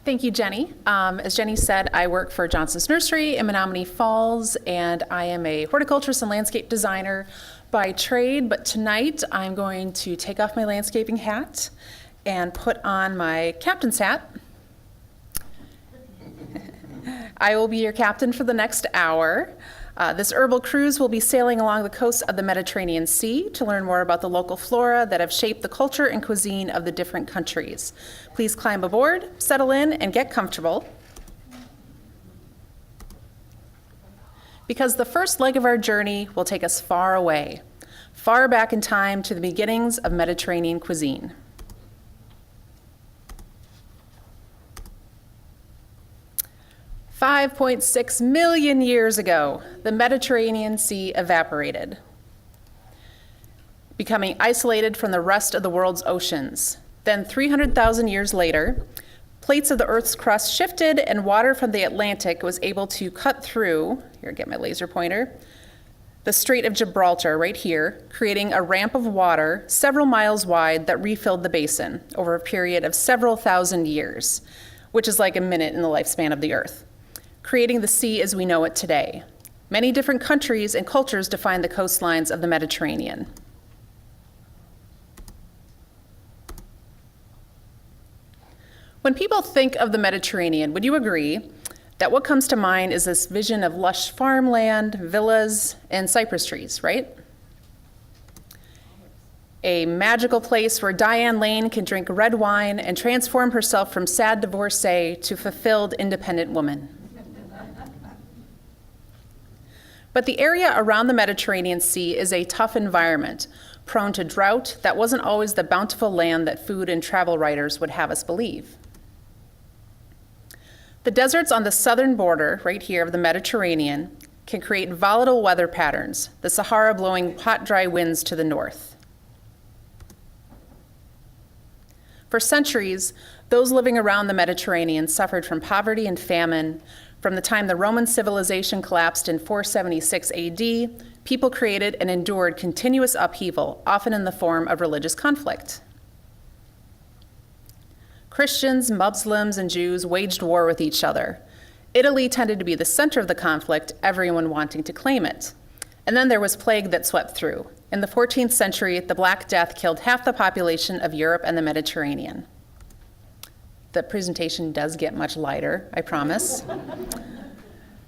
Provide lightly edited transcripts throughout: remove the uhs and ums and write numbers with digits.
Thank you, Jenny. As Jenny said, I work for Johnson's Nursery in Menominee Falls, and I am a horticulturist and landscape designer by trade, but tonight I'm going to take off my landscaping hat and put on my captain's hat. I will be your captain for the next hour. This herbal cruise will be sailing along the coast of the Mediterranean Sea to learn more about the local flora that have shaped the culture and cuisine of the different countries. Please climb aboard, settle in, and get comfortable. Because the first leg of our journey will take us far away, far back in time to the beginnings of Mediterranean cuisine. $5.6 million years ago, the Mediterranean Sea evaporated, becoming isolated from the rest of the world's oceans. Then 300,000 years later, plates of the Earth's crust shifted and water from the Atlantic was able to cut through, here, get my laser pointer, the Strait of Gibraltar right here, creating a ramp of water several miles wide that refilled the basin over a period of several thousand years, which is like a minute in the lifespan of the Earth, creating the sea as we know it today. Many different countries and cultures define the coastlines of the Mediterranean. When people think of the Mediterranean, would you agree that what comes to mind is this vision of lush farmland, villas, and cypress trees, right? A magical place where Diane Lane can drink red wine and transform herself from sad divorcee to fulfilled independent woman. But the area around the Mediterranean Sea is a tough environment, prone to drought that wasn't always the bountiful land that food and travel writers would have us believe. The deserts on the southern border, right here, of the Mediterranean can create volatile weather patterns, the Sahara blowing hot, dry winds to the north. For centuries, those living around the Mediterranean suffered from poverty and famine. From the time the Roman civilization collapsed in 476 AD, people created and endured continuous upheaval, often in the form of religious conflict. Christians, Muslims, and Jews waged war with each other. Italy tended to be the center of the conflict, everyone wanting to claim it. And then there was plague that swept through. In the 14th century, the Black Death killed half the population of Europe and the Mediterranean. The presentation does get much lighter, I promise.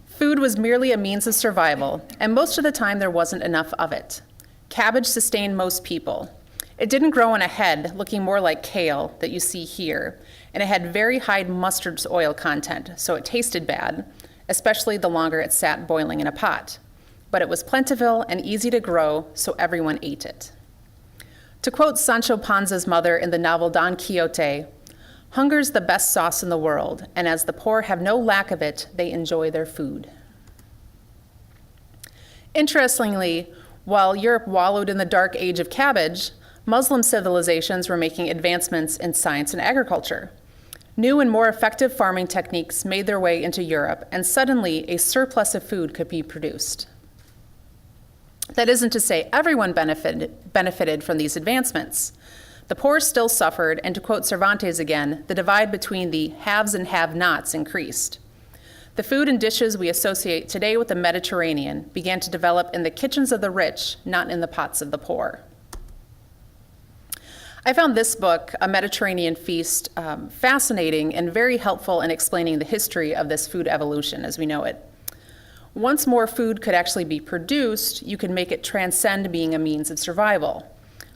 Food was merely a means of survival, and most of the time there wasn't enough of it. Cabbage sustained most people. It didn't grow on a head, looking more like kale that you see here, and it had very high mustard oil content, so it tasted bad, especially the longer it sat boiling in a pot. But it was plentiful and easy to grow, so everyone ate it. To quote Sancho Panza's mother in the novel Don Quixote, "Hunger's the best sauce in the world, and as the poor have no lack of it, they enjoy their food." Interestingly, while Europe wallowed in the dark age of cabbage, Muslim civilizations were making advancements in science and agriculture. New and more effective farming techniques made their way into Europe, and suddenly a surplus of food could be produced. That isn't to say everyone benefited from these advancements. The poor still suffered, and to quote Cervantes again, the divide between the haves and have-nots increased. The food and dishes we associate today with the Mediterranean began to develop in the kitchens of the rich, not in the pots of the poor. I found this book, A Mediterranean Feast, fascinating and very helpful in explaining the history of this food evolution as we know it. Once more food could actually be produced, you could make it transcend being a means of survival.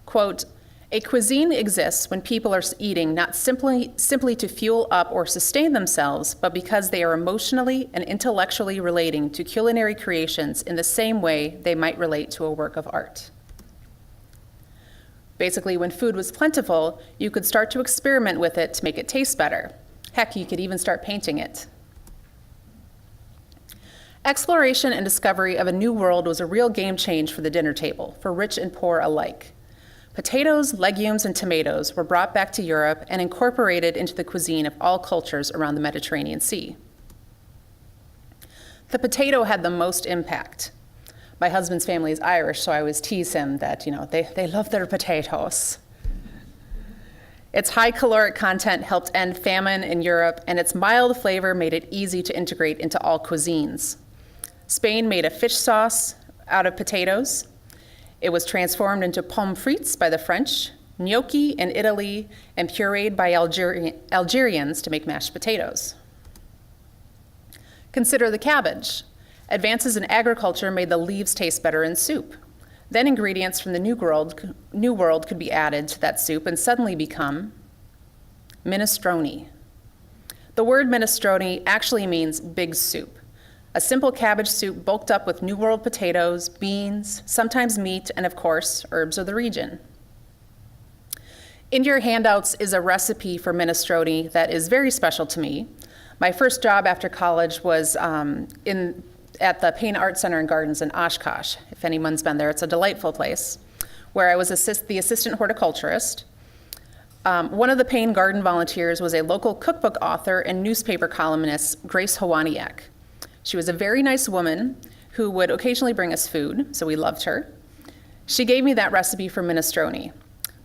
Quote, "A cuisine exists when people are eating not simply to fuel up or sustain themselves, but because they are emotionally and intellectually relating to culinary creations in the same way they might relate to a work of art." Basically, when food was plentiful, you could start to experiment with it to make it taste better. Heck, you could even start painting it. Exploration and discovery of a new world was a real game change for the dinner table, for rich and poor alike. Potatoes, legumes, and tomatoes were brought back to Europe and incorporated into the cuisine of all cultures around the Mediterranean Sea. The potato had the most impact. My husband's family is Irish, so I always tease him that, they love their potatoes. Its high caloric content helped end famine in Europe, and its mild flavor made it easy to integrate into all cuisines. Spain made a fish sauce out of potatoes. It was transformed into pommes frites by the French, gnocchi in Italy, and pureed by Algerians to make mashed potatoes. Consider the cabbage. Advances in agriculture made the leaves taste better in soup. Then ingredients from the New World could be added to that soup and suddenly become minestrone. The word minestrone actually means big soup. A simple cabbage soup bulked up with New World potatoes, beans, sometimes meat, and of course, herbs of the region. In your handouts is a recipe for minestrone that is very special to me. My first job after college was at the Payne Art Center and Gardens in Oshkosh. If anyone's been there, it's a delightful place, where I was the assistant horticulturist. One of the Payne Garden volunteers was a local cookbook author and newspaper columnist, Grace Hawaniak. She was a very nice woman who would occasionally bring us food, so we loved her. She gave me that recipe for minestrone.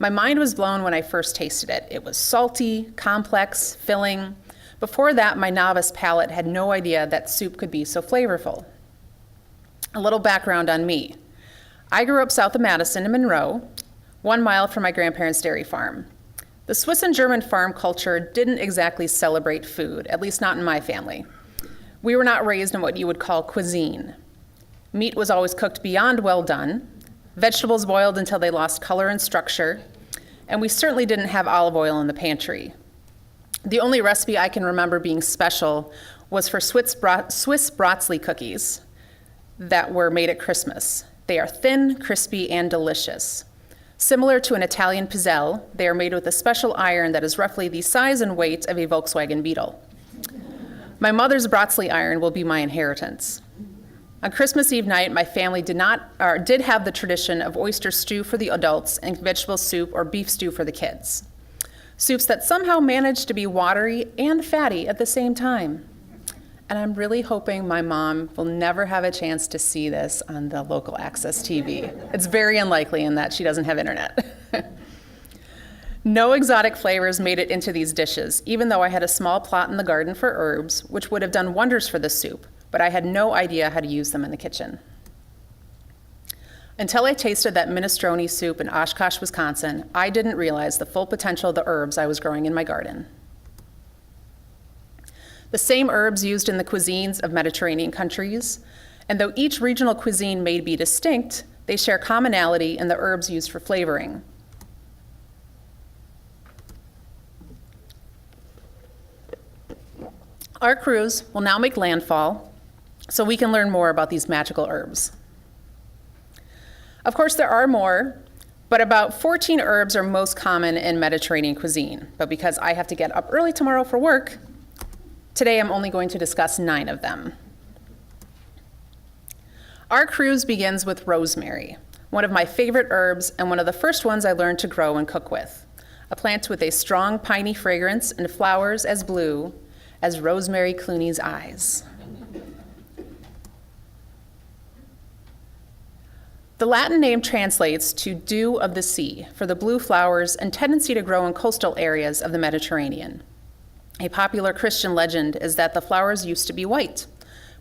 My mind was blown when I first tasted it. It was salty, complex, filling. Before that, my novice palate had no idea that soup could be so flavorful. A little background on me. I grew up south of Madison in Monroe, 1 mile from my grandparents' dairy farm. The Swiss and German farm culture didn't exactly celebrate food, at least not in my family. We were not raised in what you would call cuisine. Meat was always cooked beyond well done, vegetables boiled until they lost color and structure, and we certainly didn't have olive oil in the pantry. The only recipe I can remember being special was for Swiss Bratzli cookies that were made at Christmas. They are thin, crispy, and delicious. Similar to an Italian pizzelle, they are made with a special iron that is roughly the size and weight of a Volkswagen Beetle. My mother's Bratzli iron will be my inheritance. On Christmas Eve night, my family did have the tradition of oyster stew for the adults and vegetable soup or beef stew for the kids. Soups that somehow managed to be watery and fatty at the same time. And I'm really hoping my mom will never have a chance to see this on the local access TV. It's very unlikely in that she doesn't have internet. No exotic flavors made it into these dishes, even though I had a small plot in the garden for herbs, which would have done wonders for the soup, but I had no idea how to use them in the kitchen. Until I tasted that minestrone soup in Oshkosh, Wisconsin, I didn't realize the full potential of the herbs I was growing in my garden. The same herbs used in the cuisines of Mediterranean countries, and though each regional cuisine may be distinct, they share commonality in the herbs used for flavoring. Our cruise will now make landfall so we can learn more about these magical herbs. Of course, there are more, but about 14 herbs are most common in Mediterranean cuisine. But because I have to get up early tomorrow for work, today I'm only going to discuss 9 of them. Our cruise begins with rosemary, one of my favorite herbs and one of the first ones I learned to grow and cook with. A plant with a strong piney fragrance and flowers as blue as Rosemary Clooney's eyes. The Latin name translates to dew of the sea for the blue flowers and tendency to grow in coastal areas of the Mediterranean. A popular Christian legend is that the flowers used to be white,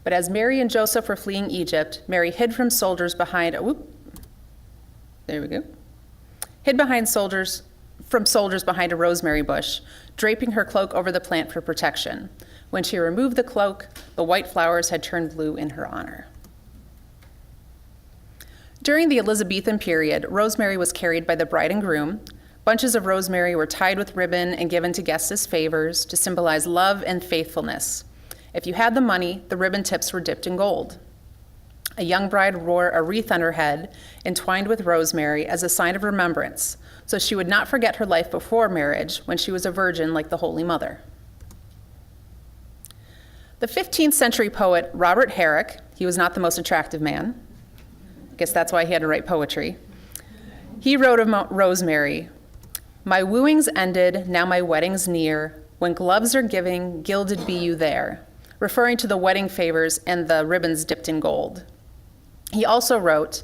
but as Mary and Joseph were fleeing Egypt, Mary hid from soldiers behind soldiers behind a rosemary bush, draping her cloak over the plant for protection. When she removed the cloak, the white flowers had turned blue in her honor. During the Elizabethan period, rosemary was carried by the bride and groom. Bunches of rosemary were tied with ribbon and given to guests as favors to symbolize love and faithfulness. If you had the money, the ribbon tips were dipped in gold. A young bride wore a wreath on her head entwined with rosemary as a sign of remembrance, so she would not forget her life before marriage when she was a virgin like the Holy Mother. The 15th century poet Robert Herrick, he was not the most attractive man. I guess that's why he had to write poetry. He wrote of rosemary, "My wooing's ended, now my wedding's near. When gloves are giving, gilded be you there," referring to the wedding favors and the ribbons dipped in gold. He also wrote,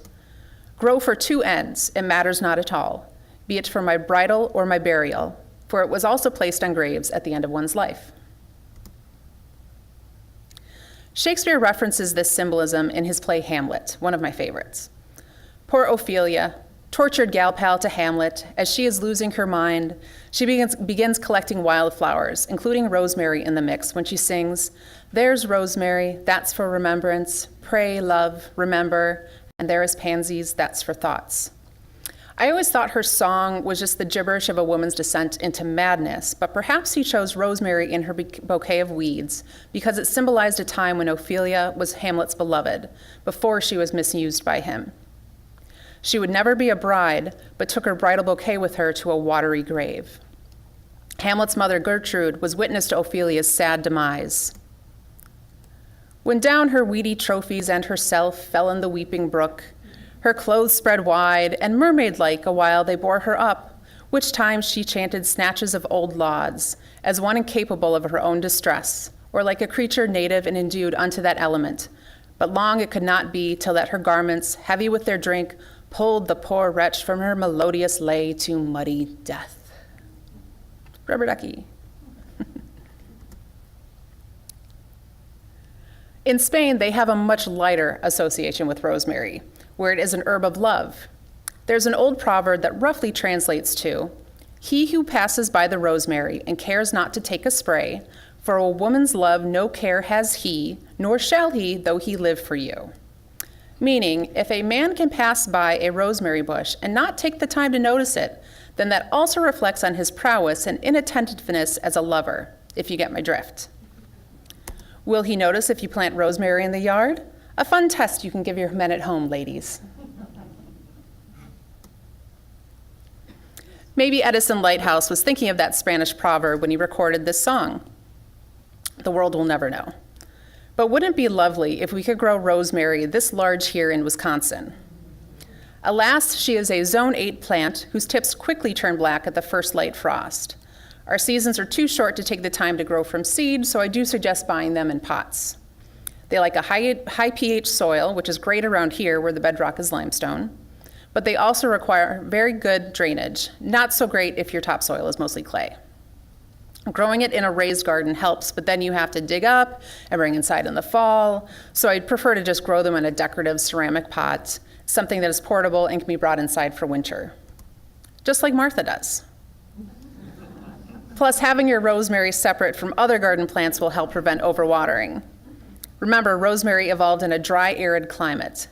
"Grow for 2 ends, it matters not at all, be it for my bridal or my burial. for it was also placed on graves at the end of one's life. Shakespeare references this symbolism in his play Hamlet, one of my favorites. Poor Ophelia, tortured gal pal to Hamlet, as she is losing her mind, she begins collecting wildflowers, including rosemary in the mix, when she sings, "There's rosemary, that's for remembrance, pray, love, remember, and there is pansies, that's for thoughts." I always thought her song was just the gibberish of a woman's descent into madness, but perhaps he chose rosemary in her bouquet of weeds because it symbolized a time when Ophelia was Hamlet's beloved, before she was misused by him. She would never be a bride, but took her bridal bouquet with her to a watery grave. Hamlet's mother, Gertrude, was witness to Ophelia's sad demise. When down her weedy trophies and herself fell in the weeping brook, her clothes spread wide, and mermaid-like awhile they bore her up, which time she chanted snatches of old lauds, as one incapable of her own distress, or like a creature native and endued unto that element. But long it could not be till that her garments, heavy with their drink, pulled the poor wretch from her melodious lay to muddy death. Rubber ducky. In Spain, they have a much lighter association with rosemary, where it is an herb of love. There's an old proverb that roughly translates to, "He who passes by the rosemary and cares not to take a spray, for a woman's love no care has he, nor shall he, though he live for you." Meaning, if a man can pass by a rosemary bush and not take the time to notice it, then that also reflects on his prowess and inattentiveness as a lover, if you get my drift. Will he notice if you plant rosemary in the yard? A fun test you can give your men at home, ladies. Maybe Edison Lighthouse was thinking of that Spanish proverb when he recorded this song. The world will never know. But wouldn't it be lovely if we could grow rosemary this large here in Wisconsin? Alas, she is a Zone 8 plant whose tips quickly turn black at the first light frost. Our seasons are too short to take the time to grow from seed, so I do suggest buying them in pots. They like a high pH soil, which is great around here where the bedrock is limestone, but they also require very good drainage, not so great if your topsoil is mostly clay. Growing it in a raised garden helps, but then you have to dig up and bring inside in the fall, so I'd prefer to just grow them in a decorative ceramic pot, something that is portable and can be brought inside for winter, just like Martha does. Plus, having your rosemary separate from other garden plants will help prevent overwatering. Remember, rosemary evolved in a dry, arid climate.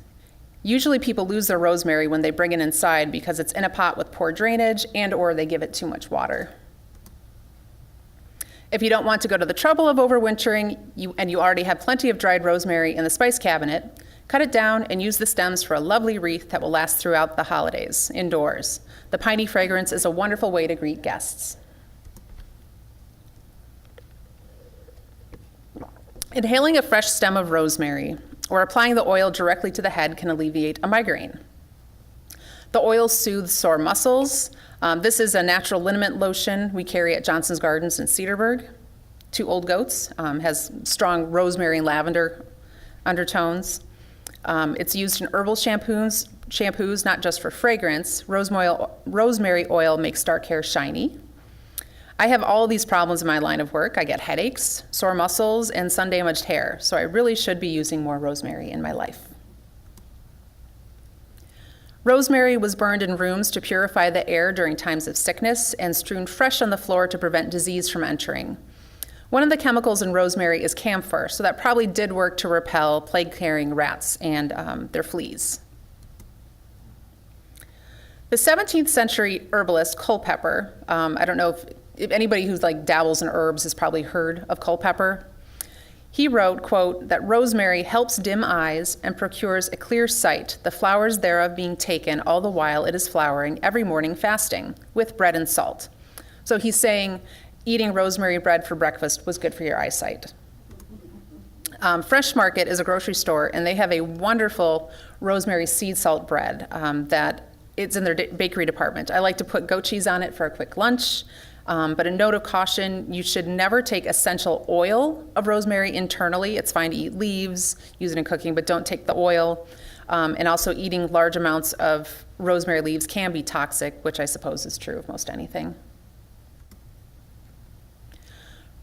Usually people lose their rosemary when they bring it inside because it's in a pot with poor drainage and/or they give it too much water. If you don't want to go to the trouble of overwintering and you already have plenty of dried rosemary in the spice cabinet, cut it down and use the stems for a lovely wreath that will last throughout the holidays, indoors. The piney fragrance is a wonderful way to greet guests. Inhaling a fresh stem of rosemary or applying the oil directly to the head can alleviate a migraine. The oil soothes sore muscles. This is a natural liniment lotion we carry at Johnson's Gardens in Cedarburg. 2 Old Goats has strong rosemary and lavender undertones. It's used in herbal shampoos, not just for fragrance. Rosemary oil makes dark hair shiny. I have all these problems in my line of work. I get headaches, sore muscles, and sun-damaged hair, so I really should be using more rosemary in my life. Rosemary was burned in rooms to purify the air during times of sickness and strewn fresh on the floor to prevent disease from entering. One of the chemicals in rosemary is camphor, so that probably did work to repel plague-carrying rats and their fleas. The 17th century herbalist Culpeper, I don't know if anybody who's dabbles in herbs has probably heard of Culpeper. He wrote, quote, that rosemary helps dim eyes and procures a clear sight, the flowers thereof being taken all the while it is flowering every morning fasting, with bread and salt. So he's saying eating rosemary bread for breakfast was good for your eyesight. Fresh Market is a grocery store, and they have a wonderful rosemary seed salt bread that it's in their bakery department. I like to put goat cheese on it for a quick lunch. But a note of caution, you should never take essential oil of rosemary internally. It's fine to eat leaves, use it in cooking, but don't take the oil. And also eating large amounts of rosemary leaves can be toxic, which I suppose is true of most anything.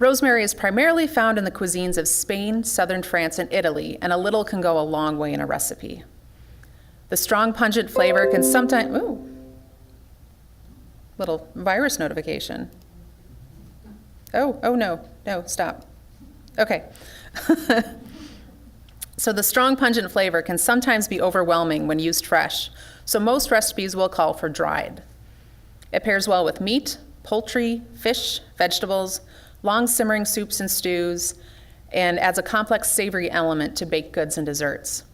Rosemary is primarily found in the cuisines of Spain, southern France, and Italy, and a little can go a long way in a recipe. The strong, pungent flavor can sometimes, ooh, little virus notification. Oh no, stop. Okay. So the strong, pungent flavor can sometimes be overwhelming when used fresh, so most recipes will call for dried. It pairs well with meat, poultry, fish, vegetables, long simmering soups and stews, and adds a complex savory element to baked goods and desserts.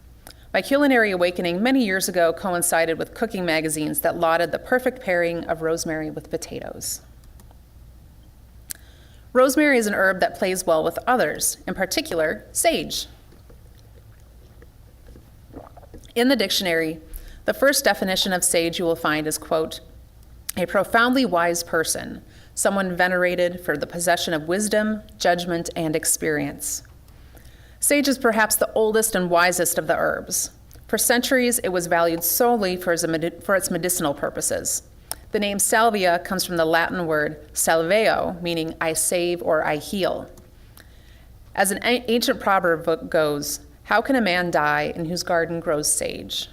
My culinary awakening many years ago coincided with cooking magazines that lauded the perfect pairing of rosemary with potatoes. Rosemary is an herb that plays well with others, in particular, sage. In the dictionary, the first definition of sage you will find is, quote, a profoundly wise person, someone venerated for the possession of wisdom, judgment, and experience. Sage is perhaps the oldest and wisest of the herbs. For centuries, it was valued solely for its medicinal purposes. The name salvia comes from the Latin word salveo, meaning I save or I heal. As an ancient proverb goes, how can a man die in whose garden grows sage?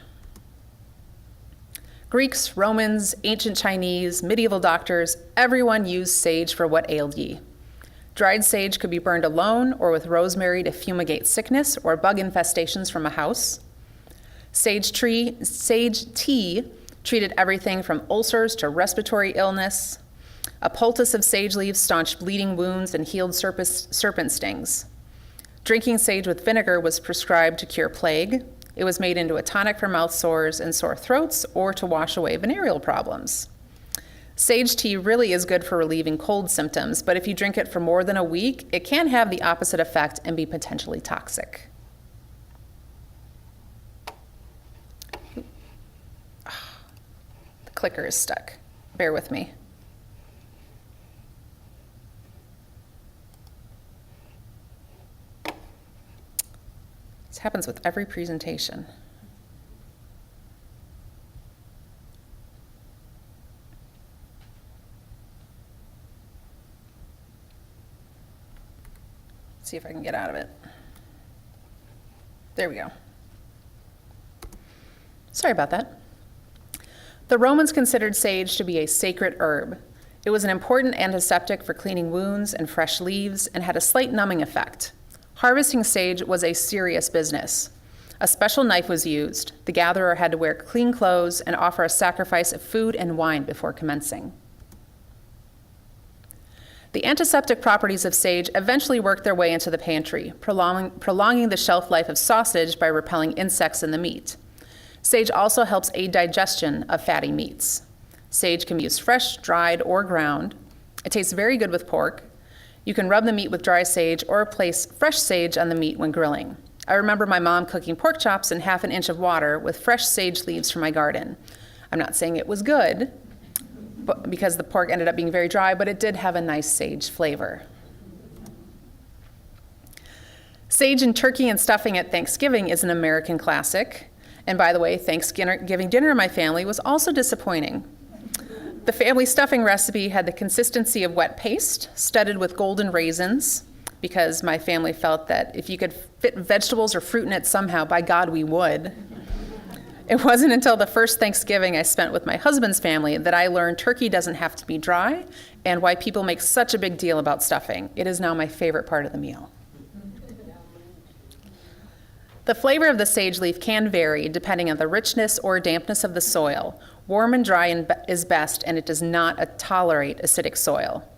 Greeks, Romans, ancient Chinese, medieval doctors, everyone used sage for what ailed ye. Dried sage could be burned alone or with rosemary to fumigate sickness or bug infestations from a house. Sage tea treated everything from ulcers to respiratory illness. A poultice of sage leaves staunched bleeding wounds and healed serpent stings. Drinking sage with vinegar was prescribed to cure plague. It was made into a tonic for mouth sores and sore throats or to wash away venereal problems. Sage tea really is good for relieving cold symptoms, but if you drink it for more than a week, it can have the opposite effect and be potentially toxic. The clicker is stuck. Bear with me. This happens with every presentation. Let's see if I can get out of it. There we go. Sorry about that. The Romans considered sage to be a sacred herb. It was an important antiseptic for cleaning wounds and fresh leaves and had a slight numbing effect. Harvesting sage was a serious business. A special knife was used. The gatherer had to wear clean clothes and offer a sacrifice of food and wine before commencing. The antiseptic properties of sage eventually worked their way into the pantry, prolonging the shelf life of sausage by repelling insects in the meat. Sage also helps aid digestion of fatty meats. Sage can be used fresh, dried, or ground. It tastes very good with pork. You can rub the meat with dry sage or place fresh sage on the meat when grilling. I remember my mom cooking pork chops in half an inch of water with fresh sage leaves from my garden. I'm not saying it was good, because the pork ended up being very dry, but it did have a nice sage flavor. Sage and turkey and stuffing at Thanksgiving is an American classic. And by the way, Thanksgiving dinner in my family was also disappointing. The family stuffing recipe had the consistency of wet paste, studded with golden raisins, because my family felt that if you could fit vegetables or fruit in it somehow, by God, we would. It wasn't until the first Thanksgiving I spent with my husband's family that I learned turkey doesn't have to be dry and why people make such a big deal about stuffing. It is now my favorite part of the meal. The flavor of the sage leaf can vary depending on the richness or dampness of the soil. Warm and dry is best, and it does not tolerate acidic soil.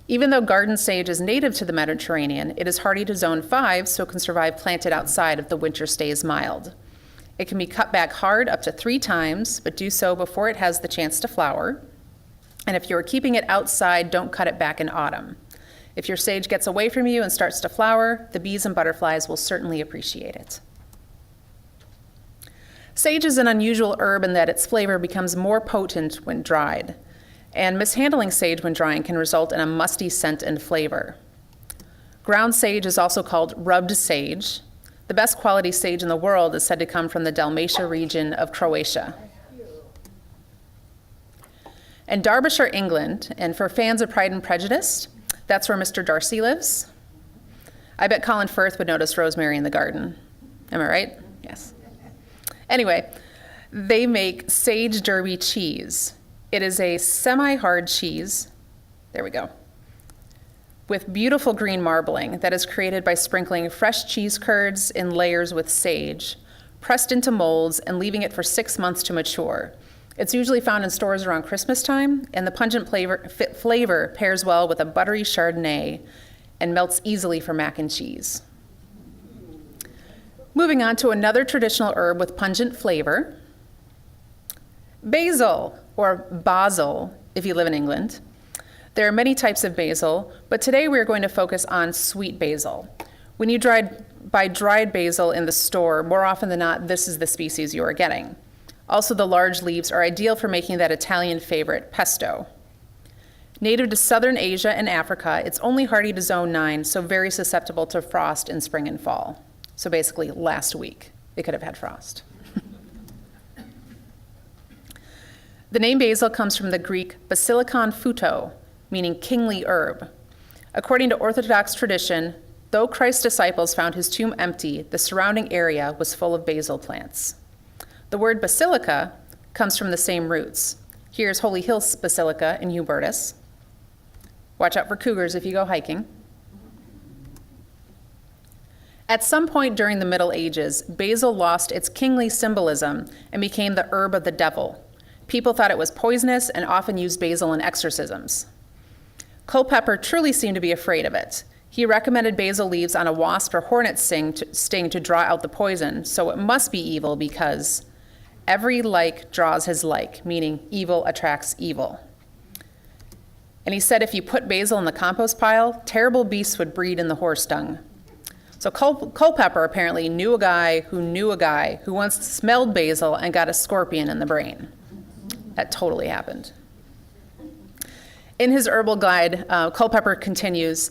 Even though garden sage is native to the Mediterranean, it is hardy to zone 5, so it can survive planted outside if the winter stays mild. It can be cut back hard up to 3 times, but do so before it has the chance to flower. And if you're keeping it outside, don't cut it back in autumn. If your sage gets away from you and starts to flower, the bees and butterflies will certainly appreciate it. Sage is an unusual herb in that its flavor becomes more potent when dried, and mishandling sage when drying can result in a musty scent and flavor. Ground sage is also called rubbed sage. The best quality sage in the world is said to come from the Dalmatia region of Croatia. In Derbyshire, England, and for fans of Pride and Prejudice, That's where Mr. Darcy lives. I bet Colin Firth would notice rosemary in the garden. Am I right? Yes. Anyway, they make sage derby cheese. It is a semi-hard cheese, there we go, with beautiful green marbling that is created by sprinkling fresh cheese curds in layers with sage, pressed into molds and leaving it for 6 months to mature. It's usually found in stores around Christmas time, and the pungent flavor pairs well with a buttery Chardonnay and melts easily for mac and cheese. Moving on to another traditional herb with pungent flavor, basil, or basil if you live in England. There are many types of basil, but today we are going to focus on sweet basil. When you buy dried basil in the store, more often than not, this is the species you are getting. Also, the large leaves are ideal for making that Italian favorite, pesto. Native to southern Asia and Africa, it's only hardy to zone 9, so very susceptible to frost in spring and fall. So basically, last week, it could have had frost. The name basil comes from the Greek basilikon phuto, meaning kingly herb. According to Orthodox tradition, though Christ's disciples found his tomb empty, the surrounding area was full of basil plants. The word basilica comes from the same roots. Here's Holy Hill Basilica in Hubertus. Watch out for cougars if you go hiking. At some point during the Middle Ages, basil lost its kingly symbolism and became the herb of the devil. People thought it was poisonous and often used basil in exorcisms. Culpeper truly seemed to be afraid of it. He recommended basil leaves on a wasp or hornet sting to draw out the poison, so it must be evil because every like draws his like, meaning evil attracts evil. And he said if you put basil in the compost pile, terrible beasts would breed in the horse dung. So Culpeper apparently knew a guy who once smelled basil and got a scorpion in the brain. That totally happened. In his herbal guide, Culpeper continues,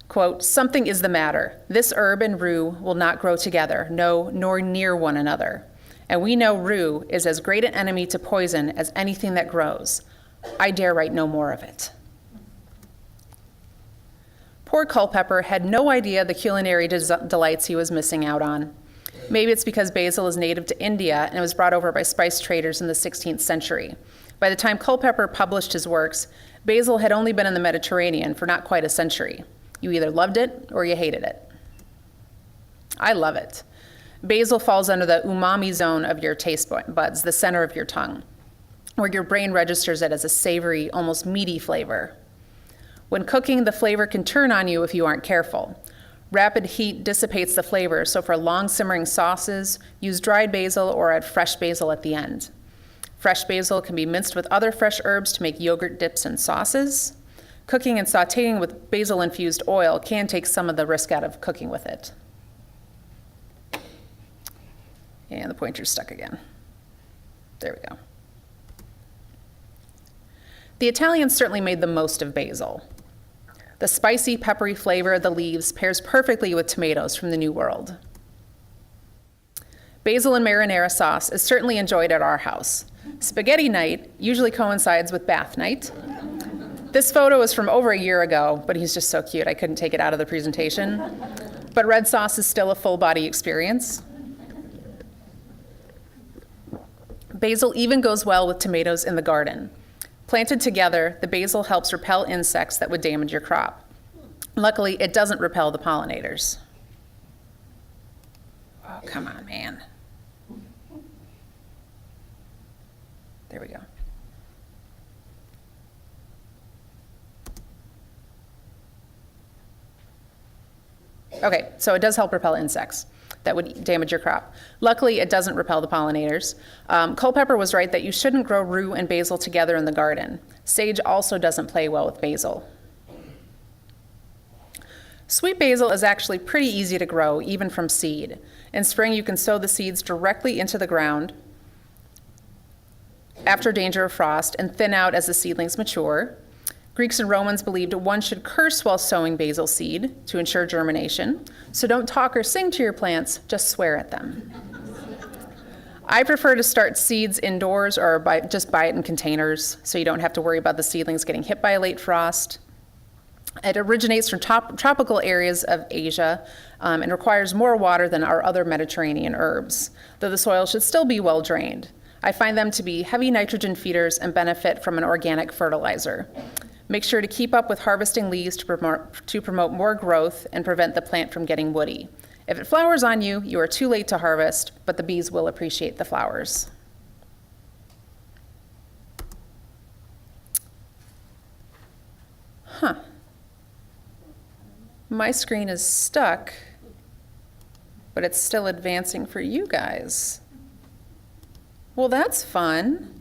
quote, "Something is the matter. This herb and rue will not grow together, no, nor near one another. And we know rue is as great an enemy to poison as anything that grows. I dare write no more of it." Poor Culpeper had no idea the culinary delights he was missing out on. Maybe it's because basil is native to India and it was brought over by spice traders in the 16th century. By the time Culpeper published his works, basil had only been in the Mediterranean for not quite a century. You either loved it or you hated it. I love it. Basil falls under the umami zone of your taste buds, the center of your tongue, where your brain registers it as a savory, almost meaty flavor. When cooking, the flavor can turn on you if you aren't careful. Rapid heat dissipates the flavor, so for long simmering sauces, use dried basil or add fresh basil at the end. Fresh basil can be minced with other fresh herbs to make yogurt dips and sauces. Cooking and sautéing with basil-infused oil can take some of the risk out of cooking with it. And the pointer's stuck again. There we go. The Italians certainly made the most of basil. The spicy, peppery flavor of the leaves pairs perfectly with tomatoes from the New World. Basil and marinara sauce is certainly enjoyed at our house. Spaghetti night usually coincides with bath night. This photo is from over a year ago, but he's just so cute I couldn't take it out of the presentation. But red sauce is still a full body experience. Basil even goes well with tomatoes in the garden. Planted together, the basil helps repel insects that would damage your crop. Luckily, it doesn't repel the pollinators. Oh, come on, man. There we go. Okay, so it does help repel insects that would damage your crop. Luckily, it doesn't repel the pollinators. Culpeper was right that you shouldn't grow rue and basil together in the garden. Sage also doesn't play well with basil. Sweet basil is actually pretty easy to grow, even from seed. In spring, you can sow the seeds directly into the ground after danger of frost and thin out as the seedlings mature. Greeks and Romans believed one should curse while sowing basil seed to ensure germination. So don't talk or sing to your plants, just swear at them. I prefer to start seeds indoors or just buy it in containers so you don't have to worry about the seedlings getting hit by a late frost. It originates from tropical areas of Asia and requires more water than our other Mediterranean herbs, though the soil should still be well drained. I find them to be heavy nitrogen feeders and benefit from an organic fertilizer. Make sure to keep up with harvesting leaves to promote more growth and prevent the plant from getting woody. If it flowers on you, you are too late to harvest, but the bees will appreciate the flowers. My screen is stuck, but it's still advancing for you guys. Well, that's fun.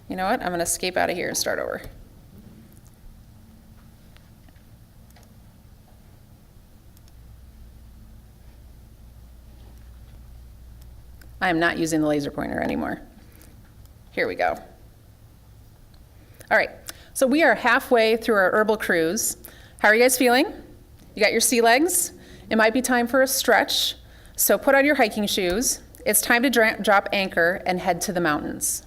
You know what? I'm going to escape out of here and start over. I am not using the laser pointer anymore. Here we go. All right. So we are halfway through our herbal cruise. How are you guys feeling? You got your sea legs? It might be time for a stretch. So put on your hiking shoes. It's time to drop anchor and head to the mountains.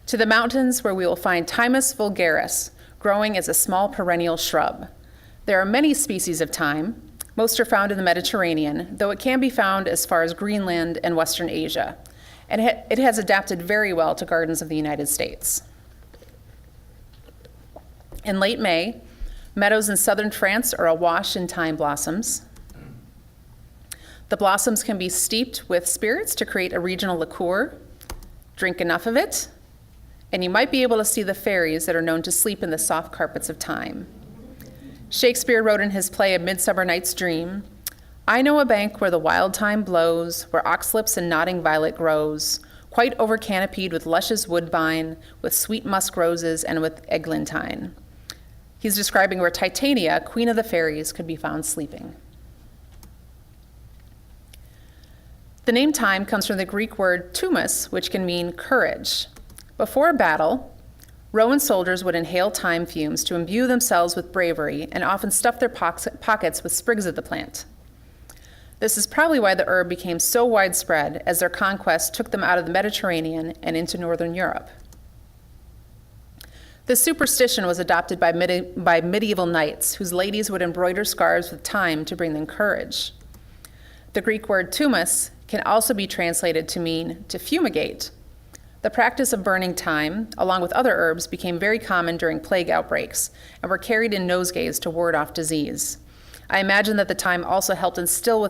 To the mountains where we will find Thymus vulgaris, growing as a small perennial shrub. There are many species of thyme. Most are found in the Mediterranean, though it can be found as far as Greenland and Western Asia. And it has adapted very well to gardens of the United States. In late May, meadows in southern France are awash in thyme blossoms. The blossoms can be steeped with spirits to create a regional liqueur. Drink enough of it, and you might be able to see the fairies that are known to sleep in the soft carpets of thyme. Shakespeare wrote in his play A Midsummer Night's Dream, I know a bank where the wild thyme blows, where oxlips and nodding violet grows, quite over-canopied with luscious woodbine, with sweet musk roses, and with eglantine. He's describing where Titania, queen of the fairies, could be found sleeping. The name thyme comes from the Greek word thumos, which can mean courage. Before a battle, Roman soldiers would inhale thyme fumes to imbue themselves with bravery and often stuff their pockets with sprigs of the plant. This is probably why the herb became so widespread as their conquest took them out of the Mediterranean and into northern Europe. This superstition was adopted by medieval knights, whose ladies would embroider scarves with thyme to bring them courage. The Greek word thumos can also be translated to mean to fumigate. The practice of burning thyme, along with other herbs, became very common during plague outbreaks and were carried in nosegays to ward off disease. I imagine that the thyme also helped instill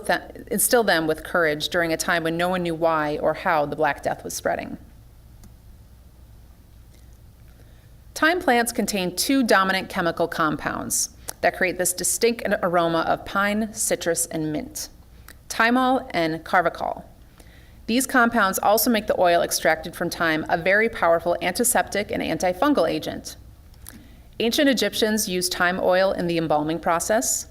them with courage during a time when no one knew why or how the Black Death was spreading. Thyme plants contain two dominant chemical compounds that create this distinct aroma of pine, citrus, and mint, thymol and carvacol. These compounds also make the oil extracted from thyme a very powerful antiseptic and antifungal agent. Ancient Egyptians used thyme oil in the embalming process.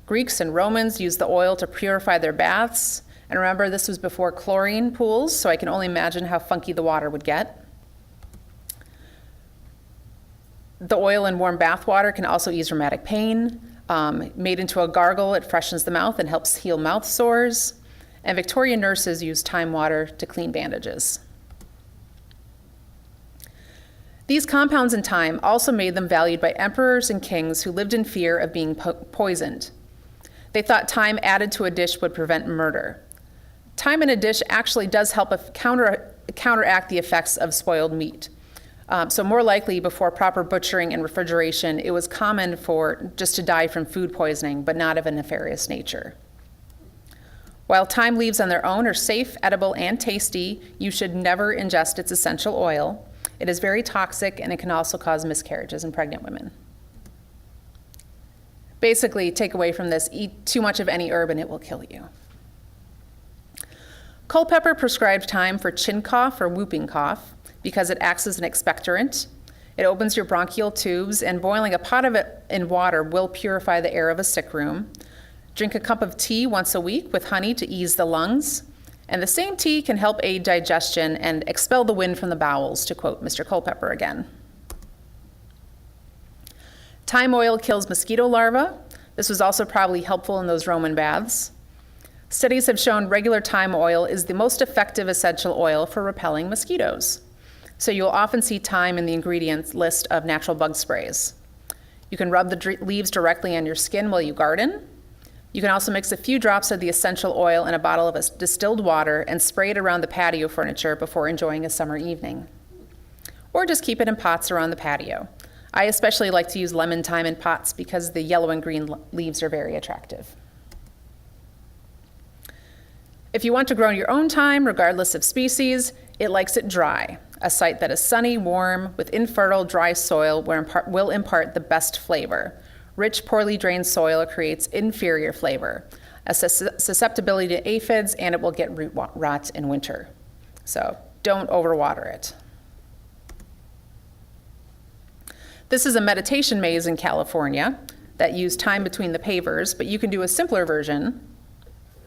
Greeks and Romans used the oil to purify their baths. And remember, this was before chlorine pools, so I can only imagine how funky the water would get. The oil in warm bath water can also ease rheumatic pain. Made into a gargle, it freshens the mouth and helps heal mouth sores. And Victorian nurses used thyme water to clean bandages. These compounds in thyme also made them valued by emperors and kings who lived in fear of being poisoned. They thought thyme added to a dish would prevent murder. Thyme in a dish actually does help counteract the effects of spoiled meat. So more likely, before proper butchering and refrigeration, it was common for just to die from food poisoning, but not of a nefarious nature. While thyme leaves on their own are safe, edible, and tasty, you should never ingest its essential oil. It is very toxic, and it can also cause miscarriages in pregnant women. Basically, take away from this, eat too much of any herb and it will kill you. Culpeper prescribed thyme for chin cough or whooping cough because it acts as an expectorant. It opens your bronchial tubes, and boiling a pot of it in water will purify the air of a sick room. Drink a cup of tea once a week with honey to ease the lungs. And the same tea can help aid digestion and expel the wind from the bowels, to quote Mr. Culpeper again. Thyme oil kills mosquito larvae. This was also probably helpful in those Roman baths. Studies have shown regular thyme oil is the most effective essential oil for repelling mosquitoes. So you'll often see thyme in the ingredients list of natural bug sprays. You can rub the leaves directly on your skin while you garden. You can also mix a few drops of the essential oil in a bottle of distilled water and spray it around the patio furniture before enjoying a summer evening. Or just keep it in pots around the patio. I especially like to use lemon thyme in pots because the yellow and green leaves are very attractive. If you want to grow your own thyme, regardless of species, it likes it dry. A site that is sunny, warm, with infertile, dry soil will impart the best flavor. Rich, poorly drained soil creates inferior flavor, a susceptibility to aphids, and it will get root rot in winter. So don't overwater it. This is a meditation maze in California that used thyme between the pavers, but you can do a simpler version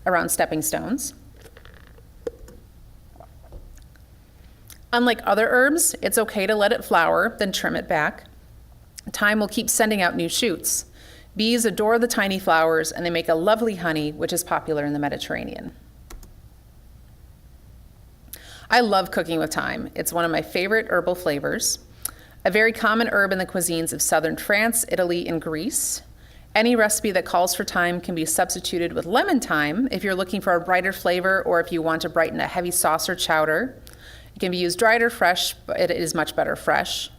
around stepping stones. Unlike other herbs, it's okay to let it flower, then trim it back. Thyme will keep sending out new shoots. Bees adore the tiny flowers, and they make a lovely honey, which is popular in the Mediterranean. I love cooking with thyme. It's one of my favorite herbal flavors. A very common herb in the cuisines of southern France, Italy, and Greece. Any recipe that calls for thyme can be substituted with lemon thyme if you're looking for a brighter flavor or if you want to brighten a heavy sauce or chowder. It can be used dried or fresh, but it is much better fresh.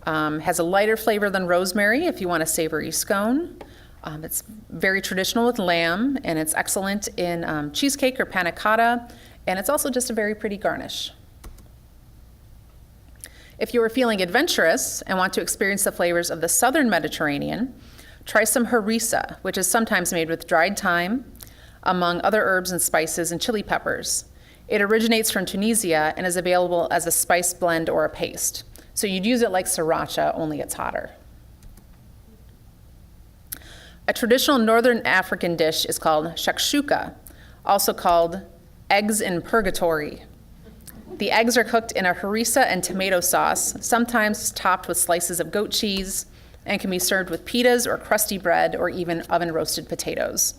Has a lighter flavor than rosemary if you want a savory scone. It's very traditional with lamb, and it's excellent in cheesecake or panna cotta, and it's also just a very pretty garnish. If you are feeling adventurous and want to experience the flavors of the southern Mediterranean, try some harissa, which is sometimes made with dried thyme, among other herbs and spices and chili peppers. It originates from Tunisia and is available as a spice blend or a paste. So you'd use it like sriracha, only it's hotter. A traditional northern African dish is called shakshuka, also called eggs in purgatory. The eggs are cooked in a harissa and tomato sauce, sometimes topped with slices of goat cheese, and can be served with pitas or crusty bread or even oven-roasted potatoes.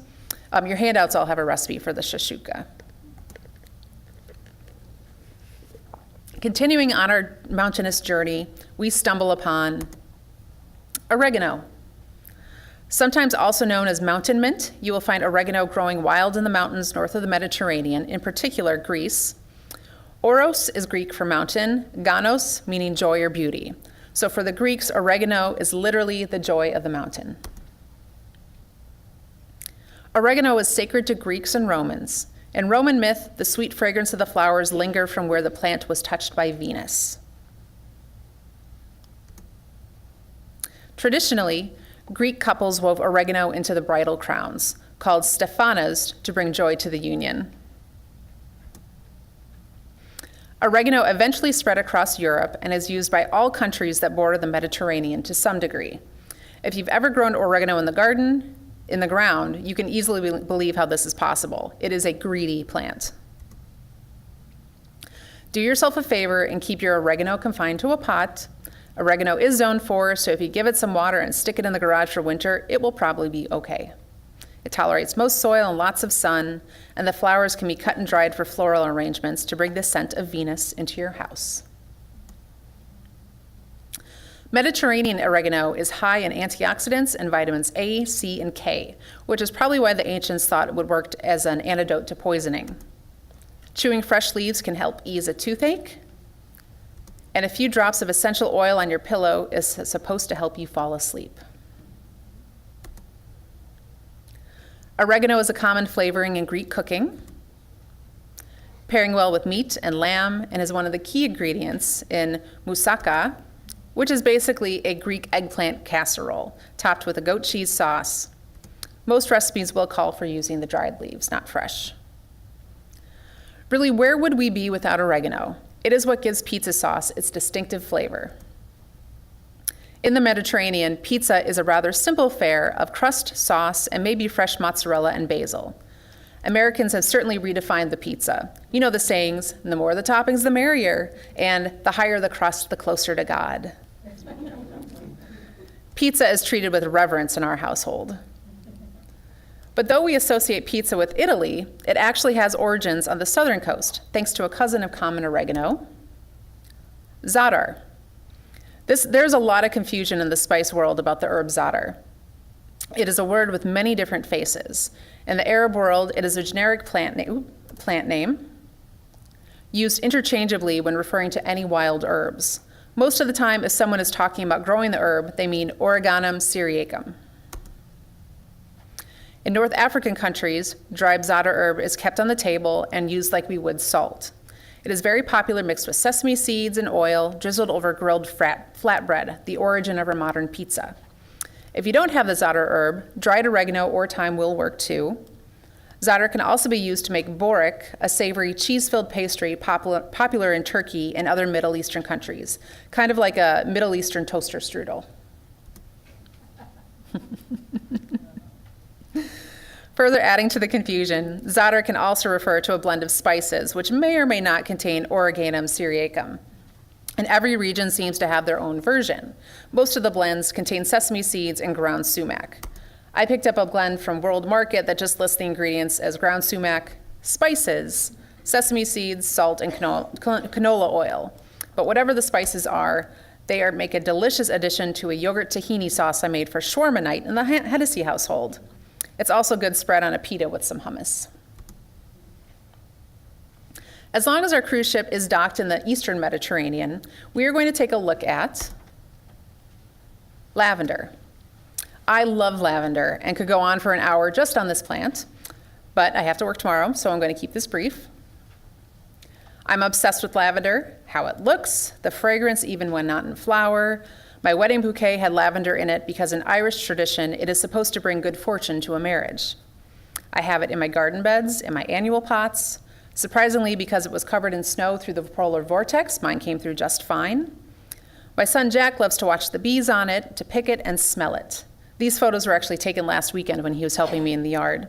Your handouts all have a recipe for the shakshuka. Continuing on our mountainous journey, we stumble upon oregano. Sometimes also known as mountain mint, you will find oregano growing wild in the mountains north of the Mediterranean, in particular Greece. Oros is Greek for mountain, ganos meaning joy or beauty. So for the Greeks, oregano is literally the joy of the mountain. Oregano is sacred to Greeks and Romans. In Roman myth, the sweet fragrance of the flowers linger from where the plant was touched by Venus. Traditionally, Greek couples wove oregano into the bridal crowns, called stephanas, to bring joy to the union. Oregano eventually spread across Europe and is used by all countries that border the Mediterranean to some degree. If you've ever grown oregano in the garden, in the ground, you can easily believe how this is possible. It is a greedy plant. Do yourself a favor and keep your oregano confined to a pot. Oregano is zone 4, so if you give it some water and stick it in the garage for winter, it will probably be okay. It tolerates most soil and lots of sun, and the flowers can be cut and dried for floral arrangements to bring the scent of Venus into your house. Mediterranean oregano is high in antioxidants and vitamins A, C, and K, which is probably why the ancients thought it would work as an antidote to poisoning. Chewing fresh leaves can help ease a toothache, and a few drops of essential oil on your pillow is supposed to help you fall asleep. Oregano is a common flavoring in Greek cooking, pairing well with meat and lamb, and is one of the key ingredients in moussaka, which is basically a Greek eggplant casserole topped with a goat cheese sauce. Most recipes will call for using the dried leaves, not fresh. Really, where would we be without oregano? It is what gives pizza sauce its distinctive flavor. In the Mediterranean, pizza is a rather simple fare of crust, sauce, and maybe fresh mozzarella and basil. Americans have certainly redefined the pizza. You know the sayings, the more the toppings, the merrier, and the higher the crust, the closer to God. Pizza is treated with reverence in our household. But though we associate pizza with Italy, it actually has origins on the southern coast, thanks to a cousin of common oregano, Za'atar. There's a lot of confusion in the spice world about the herb za'atar. It is a word with many different faces. In the Arab world, it is a generic plant name used interchangeably when referring to any wild herbs. Most of the time, if someone is talking about growing the herb, they mean Oreganum syriacum. In North African countries, dried za'atar herb is kept on the table and used like we would salt. It is very popular mixed with sesame seeds and oil, drizzled over grilled flatbread, the origin of our modern pizza. If you don't have the za'atar herb, dried oregano or thyme will work too. Za'atar can also be used to make borek, a savory cheese-filled pastry popular in Turkey and other Middle Eastern countries, kind of like a Middle Eastern toaster strudel. Further adding to the confusion, za'atar can also refer to a blend of spices, which may or may not contain Oreganum syriacum. And every region seems to have their own version. Most of the blends contain sesame seeds and ground sumac. I picked up a blend from World Market that just lists the ingredients as ground sumac, spices, sesame seeds, salt, and canola oil. But whatever the spices are, they make a delicious addition to a yogurt tahini sauce I made for shawarma night in the Hennessy household. It's also good spread on a pita with some hummus. As long as our cruise ship is docked in the Eastern Mediterranean, we are going to take a look at lavender. I love lavender and could go on for an hour just on this plant, but I have to work tomorrow, so I'm going to keep this brief. I'm obsessed with lavender, how it looks, the fragrance even when not in flower. My wedding bouquet had lavender in it because in Irish tradition, it is supposed to bring good fortune to a marriage. I have it in my garden beds, in my annual pots. Surprisingly, because it was covered in snow through the polar vortex, mine came through just fine. My son Jack loves to watch the bees on it, to pick it and smell it. These photos were actually taken last weekend when he was helping me in the yard.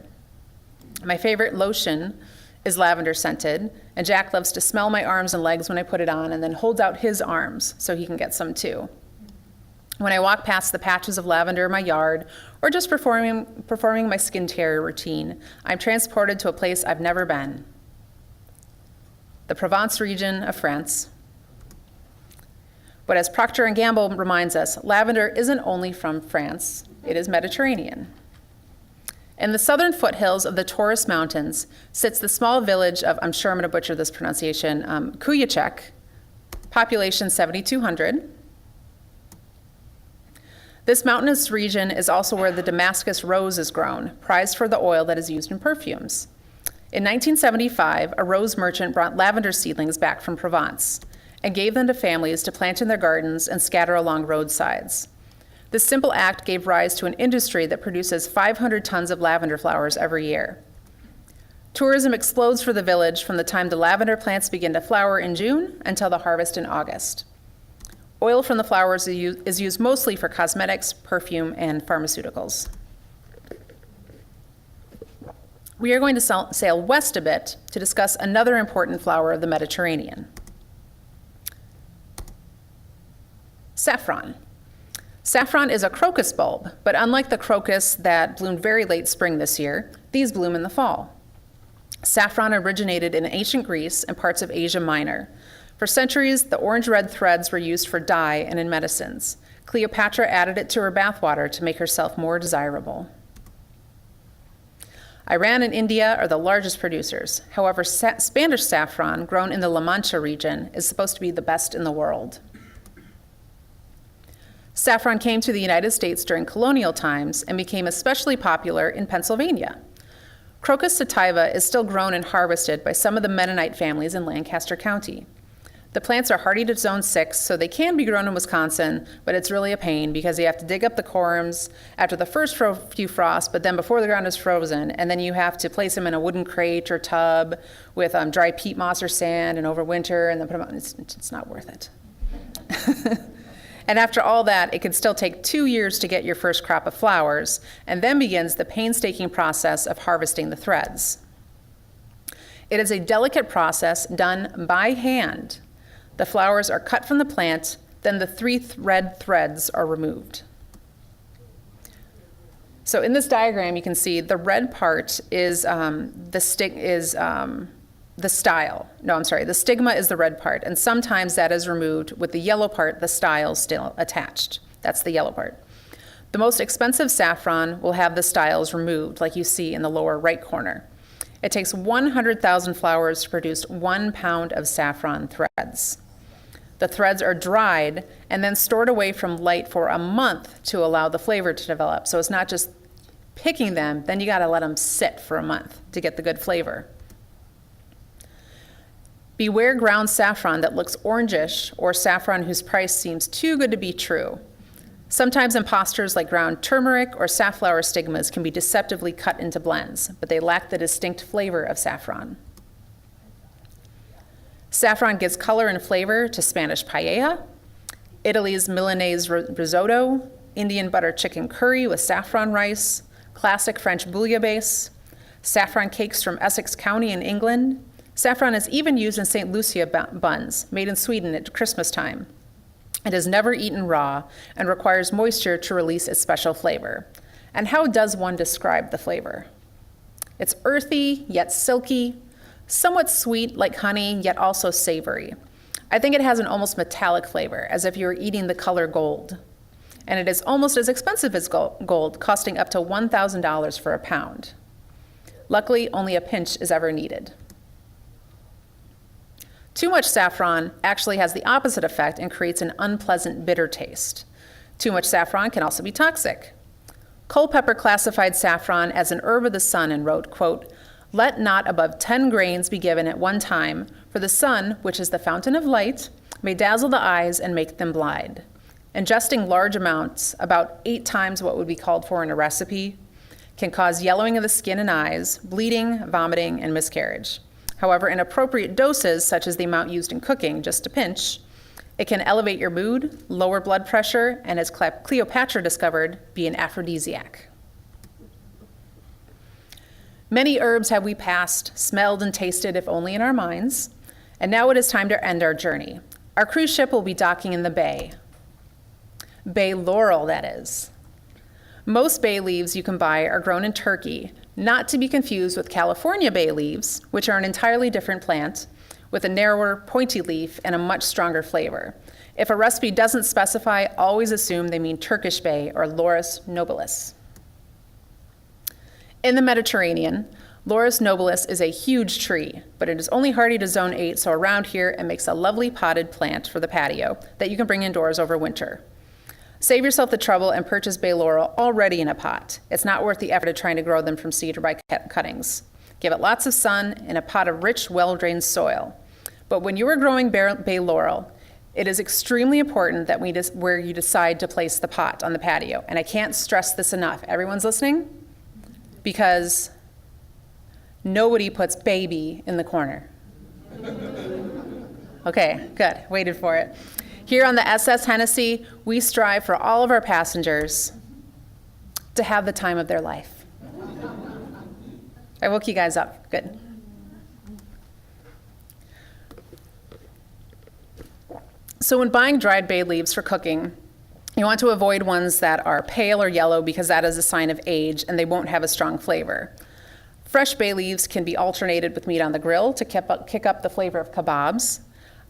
My favorite lotion is lavender scented, and Jack loves to smell my arms and legs when I put it on and then holds out his arms so he can get some too. When I walk past the patches of lavender in my yard or just performing my skincare routine, I'm transported to a place I've never been. The Provence region of France. But as Procter & Gamble reminds us, lavender isn't only from France, it is Mediterranean. In the southern foothills of the Taurus Mountains sits the small village of, I'm sure I'm going to butcher this pronunciation, Kuyacek, population 7,200. This mountainous region is also where the Damascus rose is grown, prized for the oil that is used in perfumes. In 1975, a rose merchant brought lavender seedlings back from Provence and gave them to families to plant in their gardens and scatter along roadsides. This simple act gave rise to an industry that produces 500 tons of lavender flowers every year. Tourism explodes for the village from the time the lavender plants begin to flower in June until the harvest in August. Oil from the flowers is used mostly for cosmetics, perfume, and pharmaceuticals. We are going to sail west a bit to discuss another important flower of the Mediterranean. Saffron. Saffron is a crocus bulb, but unlike the crocus that bloomed very late spring this year, these bloom in the fall. Saffron originated in ancient Greece and parts of Asia Minor. For centuries, the orange-red threads were used for dye and in medicines. Cleopatra added it to her bathwater to make herself more desirable. Iran and India are the largest producers. However, Spanish saffron, grown in the La Mancha region, is supposed to be the best in the world. Saffron came to the United States during colonial times and became especially popular in Pennsylvania. Crocus sativa is still grown and harvested by some of the Mennonite families in Lancaster County. The plants are hardy to zone 6, so they can be grown in Wisconsin, but it's really a pain because you have to dig up the corms after the first few frosts, but then before the ground is frozen, and then you have to place them in a wooden crate or tub with dry peat moss or sand and overwinter, and then put them on. It's not worth it. And after all that, it can still take 2 years to get your first crop of flowers, and then begins the painstaking process of harvesting the threads. It is a delicate process done by hand. The flowers are cut from the plant, then the 3 red threads are removed. So in this diagram, you can see the red part is the stick is the stigma is the red part, and sometimes that is removed with the yellow part, the style still attached. That's the yellow part. The most expensive saffron will have the styles removed, like you see in the lower right corner. It takes 100,000 flowers to produce 1 pound of saffron threads. The threads are dried and then stored away from light for a month to allow the flavor to develop. So it's not just picking them, then you gotta let them sit for a month to get the good flavor. Beware ground saffron that looks orangish or saffron whose price seems too good to be true. Sometimes imposters like ground turmeric or safflower stigmas can be deceptively cut into blends, but they lack the distinct flavor of saffron. Saffron gives color and flavor to Spanish paella, Italy's Milanese risotto, Indian butter chicken curry with saffron rice, classic French bouillabaisse, saffron cakes from Essex County in England. Saffron is even used in St. Lucia buns, made in Sweden at Christmas time. It is never eaten raw and requires moisture to release its special flavor. And how does one describe the flavor? It's earthy, yet silky, somewhat sweet like honey, yet also savory. I think it has an almost metallic flavor, as if you were eating the color gold. And it is almost as expensive as gold, costing up to $1,000 for a pound. Luckily, only a pinch is ever needed. Too much saffron actually has the opposite effect and creates an unpleasant, bitter taste. Too much saffron can also be toxic. Culpeper classified saffron as an herb of the sun and wrote, quote, "Let not above 10 grains be given at one time, for the sun, which is the fountain of light, may dazzle the eyes and make them blind. Ingesting large amounts, about 8 times what would be called for in a recipe, can cause yellowing of the skin and eyes, bleeding, vomiting, and miscarriage. However, in appropriate doses, such as the amount used in cooking, just a pinch, it can elevate your mood, lower blood pressure, and as Cleopatra discovered, be an aphrodisiac." Many herbs have we passed, smelled, and tasted, if only in our minds. And now it is time to end our journey. Our cruise ship will be docking in the bay. Bay laurel, that is. Most bay leaves you can buy are grown in Turkey, not to be confused with California bay leaves, which are an entirely different plant, with a narrower, pointy leaf and a much stronger flavor. If a recipe doesn't specify, always assume they mean Turkish bay or Laurus nobilis. In the Mediterranean, Laurus nobilis is a huge tree, but it is only hardy to zone 8, so around here it makes a lovely potted plant for the patio that you can bring indoors over winter. Save yourself the trouble and purchase bay laurel already in a pot. It's not worth the effort of trying to grow them from seed or by cuttings. Give it lots of sun in a pot of rich, well-drained soil. But when you are growing bay laurel, it is extremely important that where you decide to place the pot on the patio. And I can't stress this enough. Everyone's listening? Because nobody puts baby in the corner. Okay, good. Waited for it. Here on the SS Hennessy, we strive for all of our passengers to have the time of their life. I woke you guys up. Good. So when buying dried bay leaves for cooking, you want to avoid ones that are pale or yellow because that is a sign of age and they won't have a strong flavor. Fresh bay leaves can be alternated with meat on the grill to kick up the flavor of kebabs.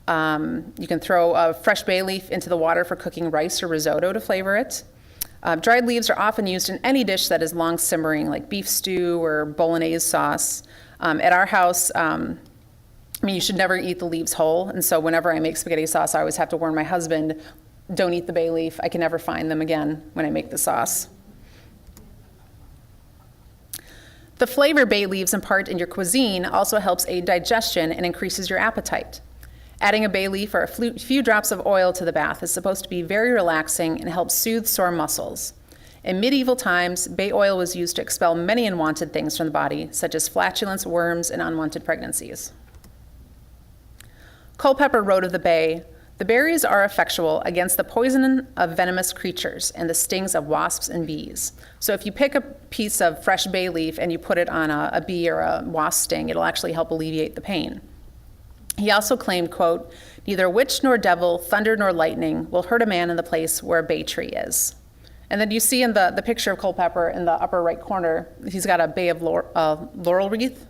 You can throw a fresh bay leaf into the water for cooking rice or risotto to flavor it. Dried leaves are often used in any dish that is long simmering, like beef stew or bolognese sauce. At our house, you should never eat the leaves whole, and so whenever I make spaghetti sauce, I always have to warn my husband, don't eat the bay leaf. I can never find them again when I make the sauce. The flavor bay leaves impart in your cuisine also helps aid digestion and increases your appetite. Adding a bay leaf or a few drops of oil to the bath is supposed to be very relaxing and help soothe sore muscles. In medieval times, bay oil was used to expel many unwanted things from the body, such as flatulence, worms, and unwanted pregnancies. Culpeper wrote of the bay, "The berries are effectual against the poison of venomous creatures and the stings of wasps and bees." So if you pick a piece of fresh bay leaf and you put it on a bee or a wasp sting, it'll actually help alleviate the pain. He also claimed, quote, "Neither witch nor devil, thunder nor lightning will hurt a man in the place where a bay tree is." And then you see in the picture of Culpeper in the upper right corner, he's got a bay of laurel wreath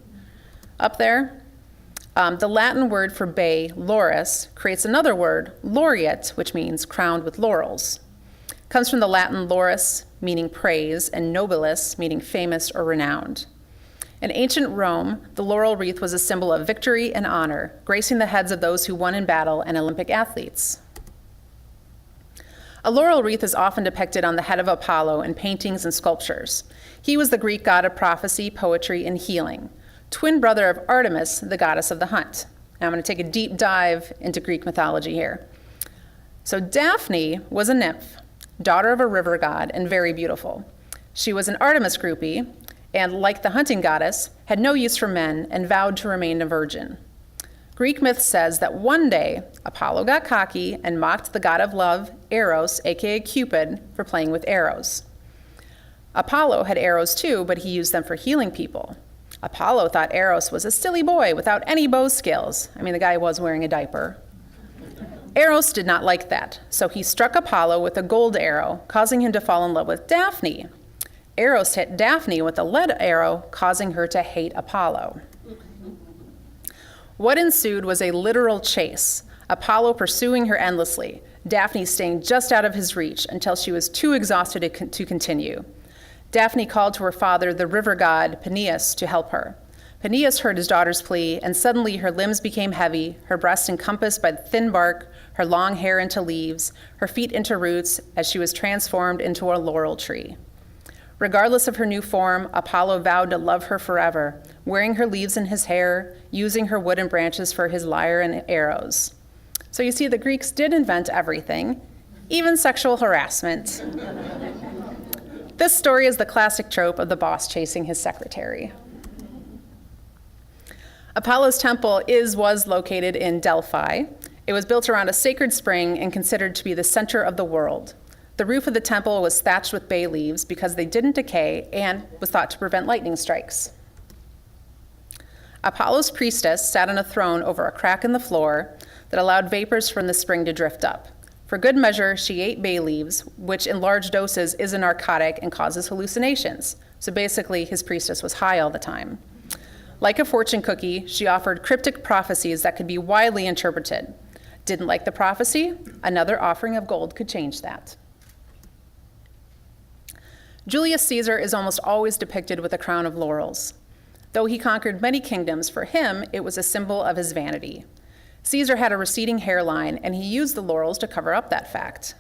up there. The Latin word for bay, laurus, creates another word, laureate, which means crowned with laurels. Comes from the Latin laurus, meaning praise, and nobilis, meaning famous or renowned. In ancient Rome, the laurel wreath was a symbol of victory and honor, gracing the heads of those who won in battle and Olympic athletes. A laurel wreath is often depicted on the head of Apollo in paintings and sculptures. He was the Greek god of prophecy, poetry, and healing, twin brother of Artemis, the goddess of the hunt. Now I'm going to take a deep dive into Greek mythology here. So Daphne was a nymph, daughter of a river god, and very beautiful. She was an Artemis groupie, and like the hunting goddess, had no use for men and vowed to remain a virgin. Greek myth says that one day, Apollo got cocky and mocked the god of love, Eros, aka Cupid, for playing with arrows. Apollo had arrows too, but he used them for healing people. Apollo thought Eros was a silly boy without any bow skills. I mean, the guy was wearing a diaper. Eros did not like that, so he struck Apollo with a gold arrow, causing him to fall in love with Daphne. Eros hit Daphne with a lead arrow, causing her to hate Apollo. What ensued was a literal chase, Apollo pursuing her endlessly, Daphne staying just out of his reach until she was too exhausted to continue. Daphne called to her father, the river god Peneus, to help her. Peneus heard his daughter's plea, and suddenly her limbs became heavy, her breasts encompassed by the thin bark, her long hair into leaves, her feet into roots, as she was transformed into a laurel tree. Regardless of her new form, Apollo vowed to love her forever, wearing her leaves in his hair, using her wood and branches for his lyre and arrows. So you see, the Greeks did invent everything, even sexual harassment. This story is the classic trope of the boss chasing his secretary. Apollo's temple was located in Delphi. It was built around a sacred spring and considered to be the center of the world. The roof of the temple was thatched with bay leaves because they didn't decay and was thought to prevent lightning strikes. Apollo's priestess sat on a throne over a crack in the floor that allowed vapors from the spring to drift up. For good measure, she ate bay leaves, which in large doses is a narcotic and causes hallucinations. So basically, his priestess was high all the time. Like a fortune cookie, she offered cryptic prophecies that could be widely interpreted. Didn't like the prophecy? Another offering of gold could change that. Julius Caesar is almost always depicted with a crown of laurels. Though he conquered many kingdoms, for him, it was a symbol of his vanity. Caesar had a receding hairline, and he used the laurels to cover up that fact.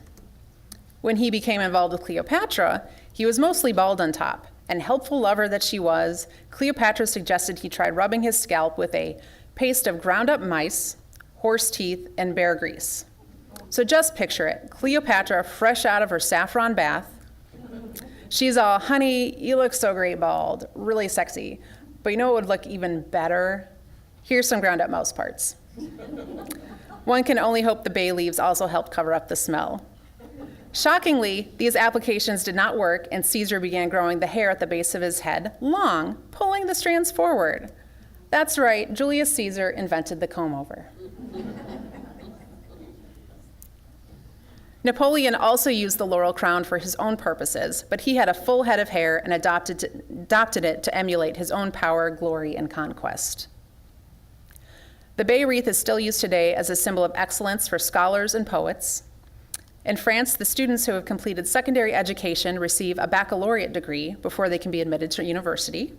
When he became involved with Cleopatra, he was mostly bald on top, and helpful lover that she was, Cleopatra suggested he try rubbing his scalp with a paste of ground up mice, horse teeth, and bear grease. So just picture it, Cleopatra fresh out of her saffron bath. She's all, honey, you look so great bald, really sexy. But you know what would look even better? Here's some ground up mouse parts. One can only hope the bay leaves also helped cover up the smell. Shockingly, these applications did not work, and Caesar began growing the hair at the base of his head long, pulling the strands forward. That's right, Julius Caesar invented the comb-over. Napoleon also used the laurel crown for his own purposes, but he had a full head of hair and adopted it to emulate his own power, glory, and conquest. The bay wreath is still used today as a symbol of excellence for scholars and poets. In France, the students who have completed secondary education receive a baccalaureate degree before they can be admitted to university.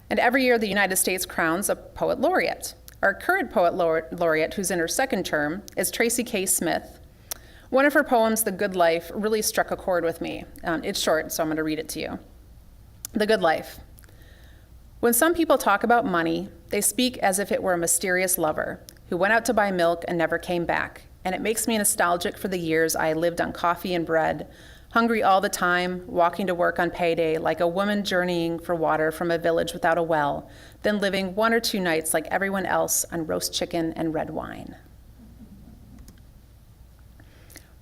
And every year, the United States crowns a poet laureate. Our current poet laureate, who's in her second term, is Tracy K. Smith. One of her poems, The Good Life, really struck a chord with me. It's short, so I'm going to read it to you. The Good Life. When some people talk about money, they speak as if it were a mysterious lover who went out to buy milk and never came back, and it makes me nostalgic for the years I lived on coffee and bread, hungry all the time, walking to work on payday like a woman journeying for water from a village without a well, then living 1 or 2 nights like everyone else on roast chicken and red wine.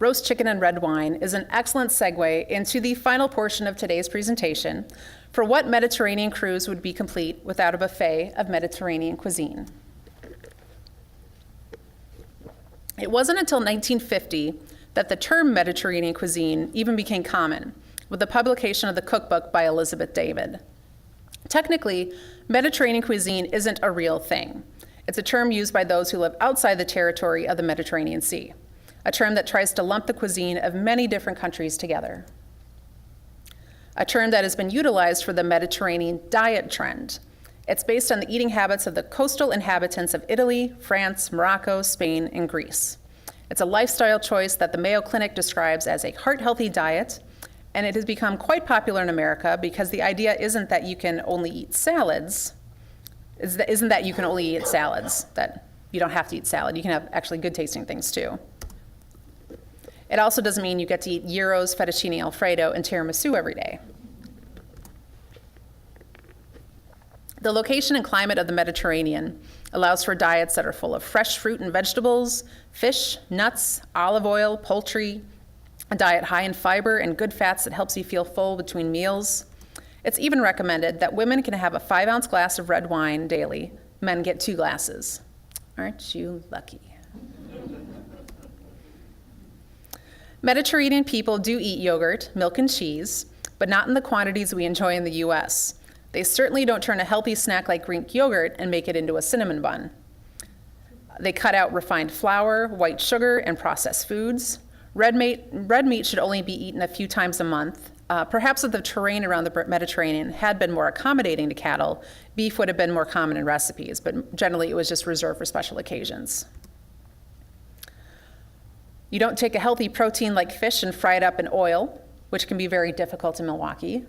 Roast chicken and red wine is an excellent segue into the final portion of today's presentation for what Mediterranean cruise would be complete without a buffet of Mediterranean cuisine. It wasn't until 1950 that the term Mediterranean cuisine even became common, with the publication of the cookbook by Elizabeth David. Technically, Mediterranean cuisine isn't a real thing. It's a term used by those who live outside the territory of the Mediterranean Sea, a term that tries to lump the cuisine of many different countries together. A term that has been utilized for the Mediterranean diet trend. It's based on the eating habits of the coastal inhabitants of Italy, France, Morocco, Spain, and Greece. It's a lifestyle choice that the Mayo Clinic describes as a heart-healthy diet, and it has become quite popular in America because the idea isn't that you can only eat salads, that you don't have to eat salad. You can have actually good tasting things too. It also doesn't mean you get to eat gyros, fettuccine alfredo, and tiramisu every day. The location and climate of the Mediterranean allows for diets that are full of fresh fruit and vegetables, fish, nuts, olive oil, poultry, a diet high in fiber and good fats that helps you feel full between meals. It's even recommended that women can have a 5-ounce glass of red wine daily. Men get 2 glasses. Aren't you lucky? Mediterranean people do eat yogurt, milk, and cheese, but not in the quantities we enjoy in the US. They certainly don't turn a healthy snack like Greek yogurt and make it into a cinnamon bun. They cut out refined flour, white sugar, and processed foods. Red meat should only be eaten a few times a month. Perhaps if the terrain around the Mediterranean had been more accommodating to cattle, beef would have been more common in recipes, but generally it was just reserved for special occasions. You don't take a healthy protein like fish and fry it up in oil, which can be very difficult in Milwaukee.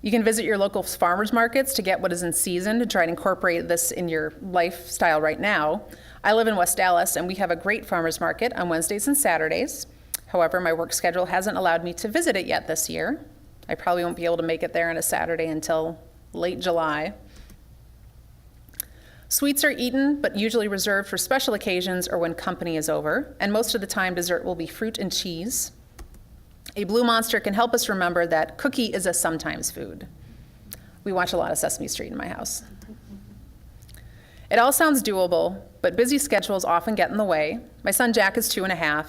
You can visit your local farmers markets to get what is in season to try to incorporate this in your lifestyle right now. I live in West Dallas, and we have a great farmers market on Wednesdays and Saturdays. However, my work schedule hasn't allowed me to visit it yet this year. I probably won't be able to make it there on a Saturday until late July. Sweets are eaten, but usually reserved for special occasions or when company is over, and most of the time dessert will be fruit and cheese. A Blue Monster can help us remember that cookie is a sometimes food. We watch a lot of Sesame Street in my house. It all sounds doable, but busy schedules often get in the way. My son Jack is 2.5,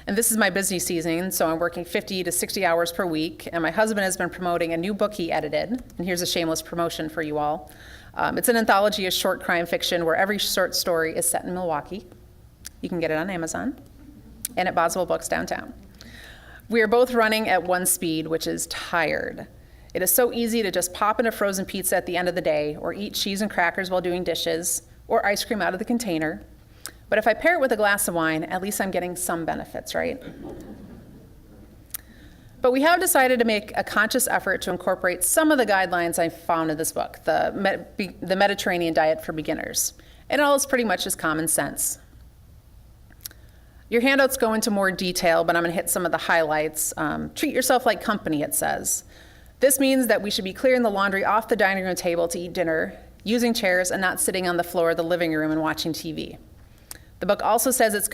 and this is my busy season, so I'm working 50 to 60 hours per week, and my husband has been promoting a new book he edited, and here's a shameless promotion for you all. It's an anthology of short crime fiction where every short story is set in Milwaukee. You can get it on Amazon and at Boswell Books downtown. We are both running at one speed, which is tired. It is so easy to just pop in a frozen pizza at the end of the day, or eat cheese and crackers while doing dishes, or ice cream out of the container. But if I pair it with a glass of wine, at least I'm getting some benefits, right? But we have decided to make a conscious effort to incorporate some of the guidelines I found in this book, the Mediterranean Diet for Beginners. And it all is pretty much just common sense. Your handouts go into more detail, but I'm going to hit some of the highlights. Treat yourself like company, it says. This means that we should be clearing the laundry off the dining room table to eat dinner, using chairs, and not sitting on the floor of the living room and watching TV. The book also says it's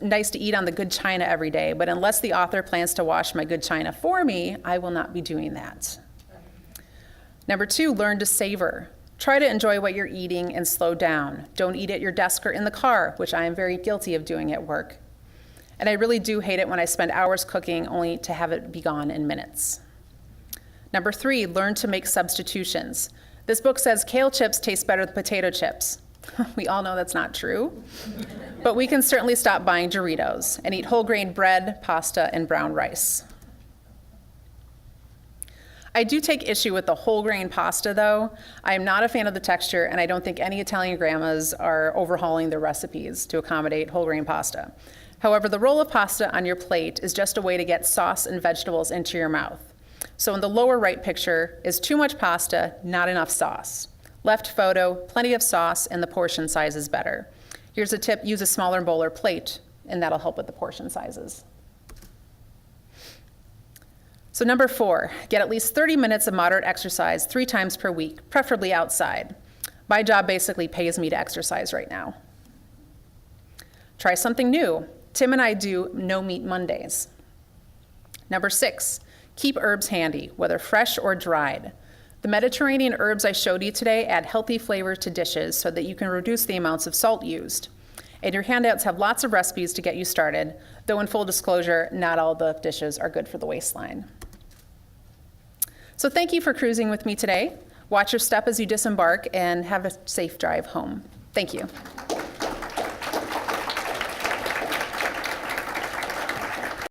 nice to eat on the good china every day, but unless the author plans to wash my good china for me, I will not be doing that. Number 2, learn to savor. Try to enjoy what you're eating and slow down. Don't eat at your desk or in the car, which I am very guilty of doing at work. And I really do hate it when I spend hours cooking only to have it be gone in minutes. Number 3, learn to make substitutions. This book says kale chips taste better than potato chips. We all know that's not true, but we can certainly stop buying Doritos and eat whole grain bread, pasta, and brown rice. I do take issue with the whole grain pasta, though. I am not a fan of the texture, and I don't think any Italian grandmas are overhauling their recipes to accommodate whole grain pasta. However, the roll of pasta on your plate is just a way to get sauce and vegetables into your mouth. So in the lower right picture is too much pasta, not enough sauce. Left photo, plenty of sauce, and the portion size is better. Here's a tip: use a smaller bowl or plate, and that'll help with the portion sizes. So number 4, get at least 30 minutes of moderate exercise 3 times per week, preferably outside. My job basically pays me to exercise right now. Try something new. Tim and I do no meat Mondays. Number 6, keep herbs handy, whether fresh or dried. The Mediterranean herbs I showed you today add healthy flavor to dishes so that you can reduce the amounts of salt used. And your handouts have lots of recipes to get you started, though in full disclosure, not all the dishes are good for the waistline. So thank you for cruising with me today. Watch your step as you disembark and have a safe drive home. Thank you.